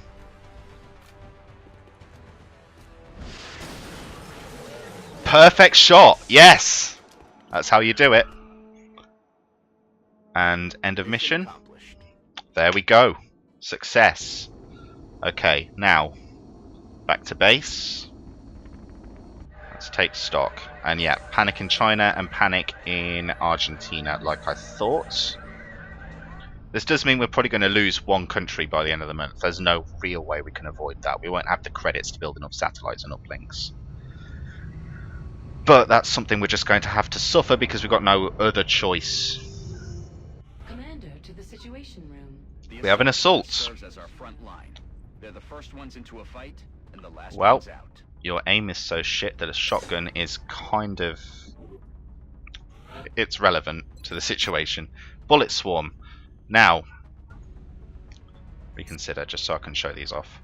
Perfect shot! Yes! That's how you do it. And end of mission. There we go. Success. Okay, now back to base. Let's take stock. And yeah, panic in China and panic in Argentina, like I thought. This does mean we're probably going to lose one country by the end of the month. There's no real way we can avoid that. We won't have the credits to build enough satellites and uplinks. But that's something we're just going to have to suffer because we've got no other choice. Commander, to the situation room. We have an assault. Serves as our front line. They're the first ones into a fight and the last Well, ones out. your aim is so shit that a shotgun is kind of... it's relevant to the situation. Bullet swarm. Now, reconsider, just so I can show these off.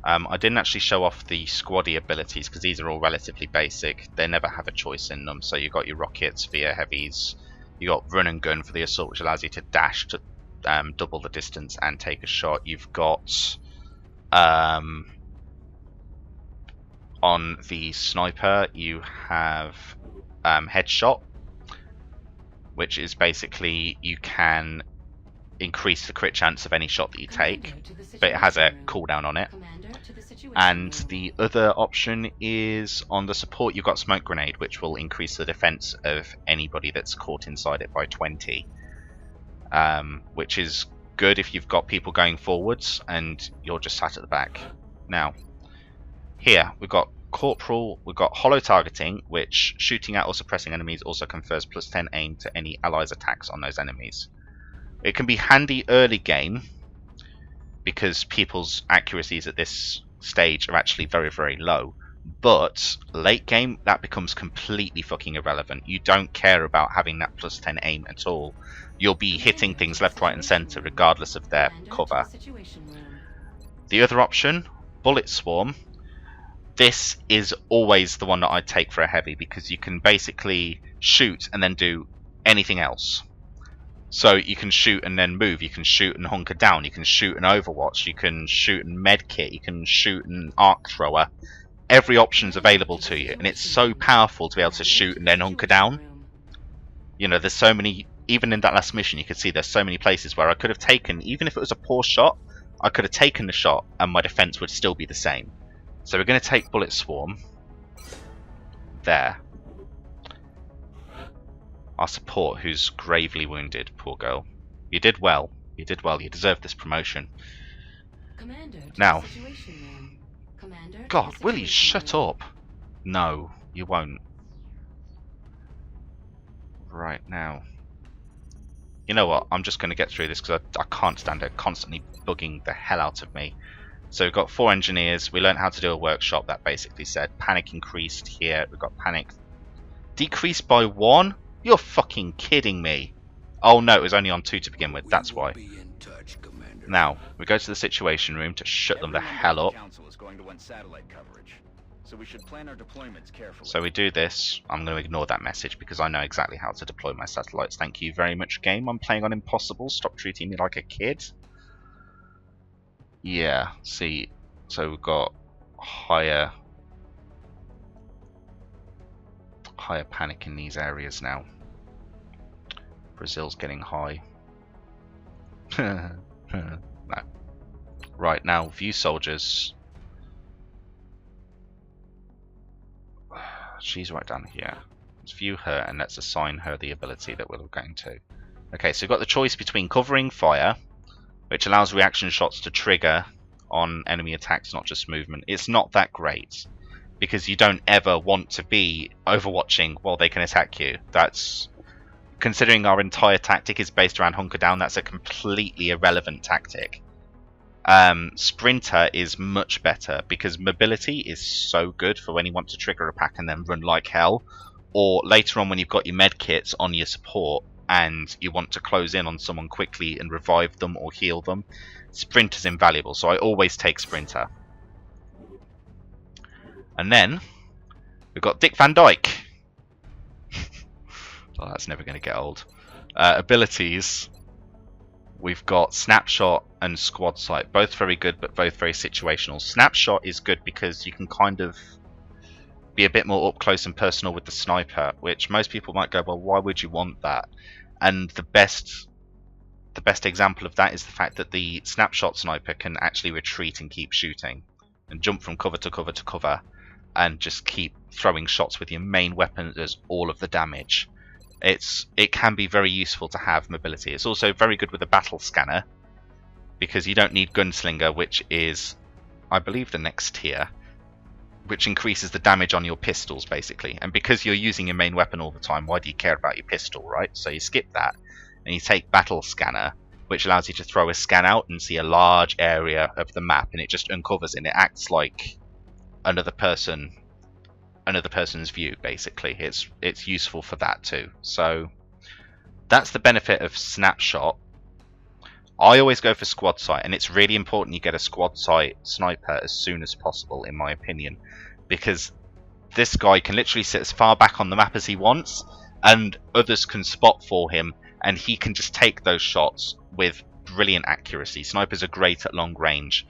I didn't actually show off the squaddy abilities because these are all relatively basic. They never have a choice in them. So you've got your rockets for your heavies. You got run and gun for the assault, which allows you to dash to double the distance and take a shot. You've got on the sniper, you have headshot, which is basically you can increase the crit chance of any shot that you take, but it has a cooldown on it. And the other option is on the support, you've got smoke grenade, which will increase the defense of anybody that's caught inside it by 20, which is good if you've got people going forwards and you're just sat at the back. Now, here we've got Corporal, we've got hollow targeting, which shooting at or suppressing enemies also confers +10 aim to any allies' attacks on those enemies. It can be handy early game because people's accuracies at this stage are actually very, very low. But late game, that becomes completely fucking irrelevant. You don't care about having that +10 aim at all. You'll be hitting things left, right, and center regardless of their cover. The other option, bullet swarm. This is always the one that I'd take for a heavy because you can basically shoot and then do anything else. So you can shoot and then move, you can shoot and hunker down, you can shoot and overwatch, you can shoot and medkit, you can shoot and arc thrower. Every option's available to you, and it's so powerful to be able to shoot and then hunker down. You know, there's so many, even in that last mission you could see there's so many places where I could have taken, even if it was a poor shot, I could have taken the shot and my defense would still be the same. So we're going to take Bullet Swarm. There. Our support, who's gravely wounded, poor girl. You did well. You did well. You deserve this promotion. Commander to Now. the Situation Room. Commander to God, the will you Situation shut Room. up? No, you won't. Right now. You know what? I'm just going to get through this because I can't stand it constantly bugging the hell out of me. So we've got 4 engineers. We learned how to do a workshop that basically said panic increased here. We've got panic decreased by 1. You're fucking kidding me. Oh no, it was only on 2 to begin with. That's why. Now, we go to the Situation Room to shut them the hell up. Council is going to want satellite coverage, so we should plan our deployments carefully. So we do this. I'm going to ignore that message because I know exactly how to deploy my satellites. Thank you very much, game. I'm playing on impossible. Stop treating me like a kid. Yeah, see, so we've got higher panic in these areas now. Brazil's getting high. No. Right, now view soldiers. She's right down here. Let's view her and let's assign her the ability that we're going to. Okay, so we've got the choice between covering fire, which allows reaction shots to trigger on enemy attacks, not just movement. It's not that great because you don't ever want to be overwatching while they can attack you. That's, considering our entire tactic is based around hunker down, that's a completely irrelevant tactic. Sprinter is much better because mobility is so good for when you want to trigger a pack and then run like hell, or later on when you've got your med kits on your support and you want to close in on someone quickly and revive them or heal them. Sprinter's invaluable, so I always take Sprinter. And then we've got Dick Van Dyke. Oh, that's never going to get old. Abilities. We've got Snapshot and Squad Sight. Both very good, but both very situational. Snapshot is good because you can kind of be a bit more up close and personal with the sniper, which most people might go, well, why would you want that? And the best example of that is the fact that the Snapshot sniper can actually retreat and keep shooting and jump from cover to cover to cover and just keep throwing shots with your main weapon that does all of the damage. It can be very useful to have mobility. It's also very good with a battle scanner because you don't need Gunslinger, which is, I believe, the next tier, which increases the damage on your pistols basically. And because you're using your main weapon all the time, why do you care about your pistol, right? So you skip that and you take battle scanner, which allows you to throw a scan out and see a large area of the map, and it just uncovers it and it acts like another person's view basically. It's useful for that too. So that's the benefit of Snapshot. I always go for Squad Sight, and it's really important you get a Squad Sight sniper as soon as possible, in my opinion, because this guy can literally sit as far back on the map as he wants and others can spot for him and he can just take those shots with brilliant accuracy. Snipers are great at long range.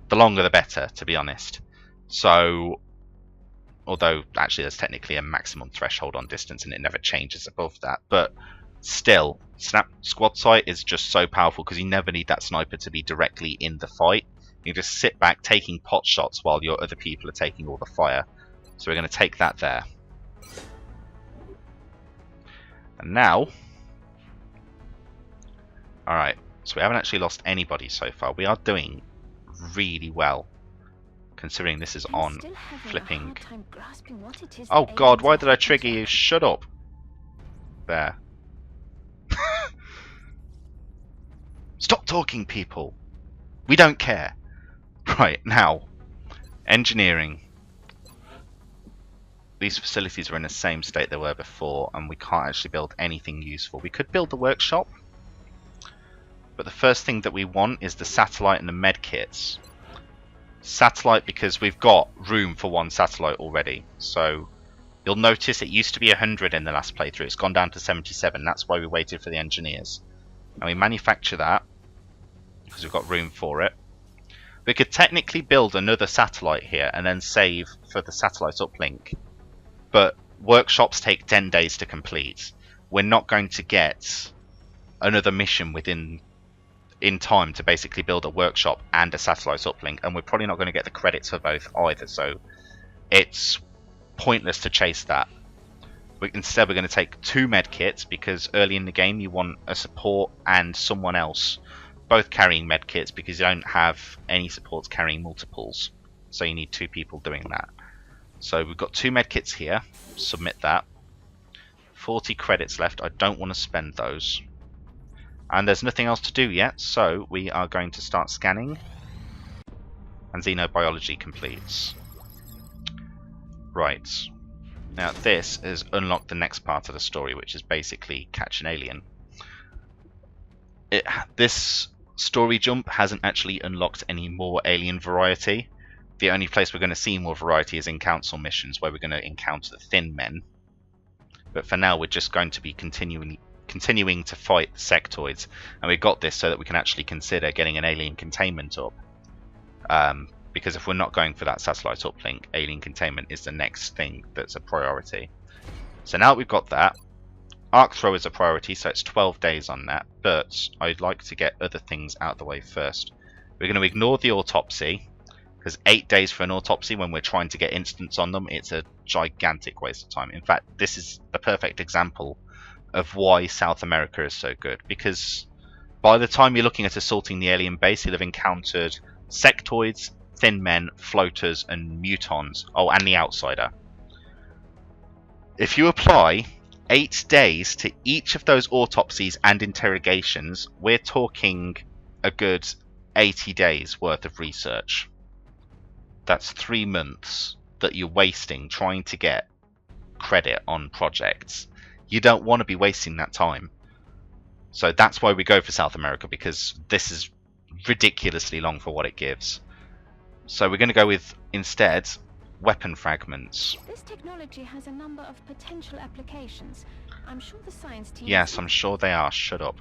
The longer the better, to be honest. So, although actually there's technically a maximum threshold on distance and it never changes above that, but still, Squad Sight is just so powerful because you never need that sniper to be directly in the fight. You can just sit back taking pot shots while your other people are taking all the fire. So we're going to take that there. And now, alright, so we haven't actually lost anybody so far. We are doing really well, considering this is on flipping. Oh god, why did I trigger you? Shut up. There. Stop talking, people. We don't care. Right, now, engineering. These facilities are in the same state they were before, and we can't actually build anything useful. We could build the workshop, but the first thing that we want is the satellite and the med kits. Satellite because we've got room for one satellite already. So you'll notice it used to be 100 in the last playthrough. It's gone down to 77. That's why we waited for the engineers. and we manufacture that because we've got room for it. We could technically build another satellite here and then save for the satellite uplink, but workshops take 10 days to complete. We're not going to get another mission in time to basically build a workshop and a satellite uplink, and we're probably not going to get the credits for both either, so it's pointless to chase that. Instead, we're going to take 2 med kits, because early in the game you want a support and someone else both carrying med kits, because you don't have any supports carrying multiples, so you need 2 people doing that. So we've got 2 med kits here. Submit that. 40 credits left. I don't want to spend those, and there's nothing else to do yet, so we are going to start scanning, and xenobiology completes. Right, now this has unlocked the next part of the story, which is basically catch an alien. This story jump hasn't actually unlocked any more alien variety. The only place we're going to see more variety is in council missions, where we're going to encounter the thin men. But for now, we're just going to be continuing to fight the sectoids, and we got this so that we can actually consider getting an alien containment up. Because if we're not going for that satellite uplink, alien containment is the next thing that's a priority. So now that we've got that, arc throw is a priority, so it's 12 days on that, but I'd like to get other things out of the way first. We're going to ignore the autopsy, because 8 days for an autopsy when we're trying to get instants on them, it's a gigantic waste of time. In fact, this is the perfect example of why South America is so good, because by the time you're looking at assaulting the alien base, you'll have encountered sectoids, thin men, floaters, and mutons. Oh, and the outsider. If you apply 8 days to each of those autopsies and interrogations, we're talking a good 80 days worth of research. That's 3 months that you're wasting trying to get credit on projects. You don't want to be wasting that time. So that's why we go for South America, because this is ridiculously long for what it gives. So we're going to go with, instead, weapon fragments. This technology has a number of potential applications. I'm sure the science team... Yes, I'm sure they are. Shut up.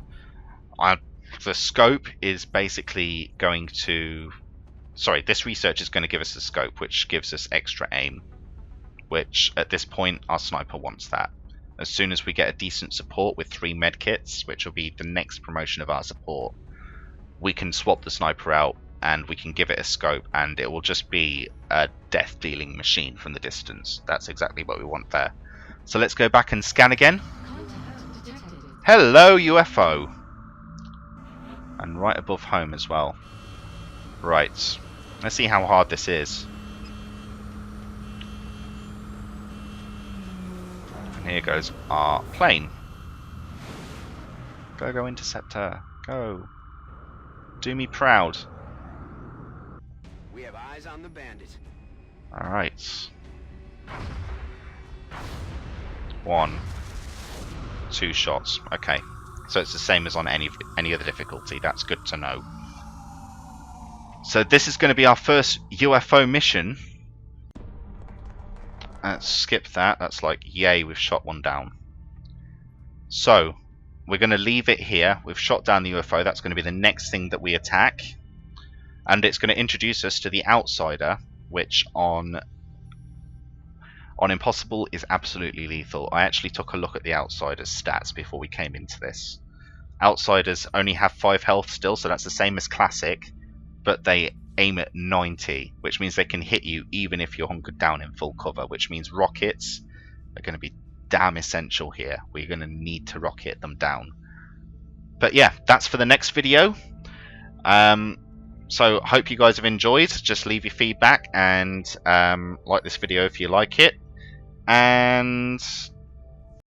The scope is basically going to... Sorry, this research is going to give us a scope, which gives us extra aim. Which, at this point, our sniper wants that. As soon as we get a decent support with 3 medkits, which will be the next promotion of our support, we can swap the sniper out and we can give it a scope, and it will just be a death-dealing machine from the distance. That's exactly what we want there. So let's go back and scan again. Contact detected. Hello, UFO! And right above home as well. Right. Let's see how hard this is. And here goes our plane. Go, Interceptor. Go. Do me proud. We have eyes on the bandit. Alright. 1, 2 shots. Okay. So it's the same as on any other difficulty. That's good to know. So this is going to be our first UFO mission. Let's skip that. That's like, yay, we've shot one down. So, we're going to leave it here. We've shot down the UFO. That's going to be the next thing that we attack. And it's going to introduce us to the outsider, which on Impossible is absolutely lethal. I actually took a look at the outsider's stats before we came into this. Outsiders only have 5 health still, so that's the same as Classic, but they aim at 90, which means they can hit you even if you're hunkered down in full cover, which means rockets are going to be damn essential here. We're going to need to rocket them down. But yeah, that's for the next video. So hope you guys have enjoyed. Just leave your feedback and like this video if you like it. And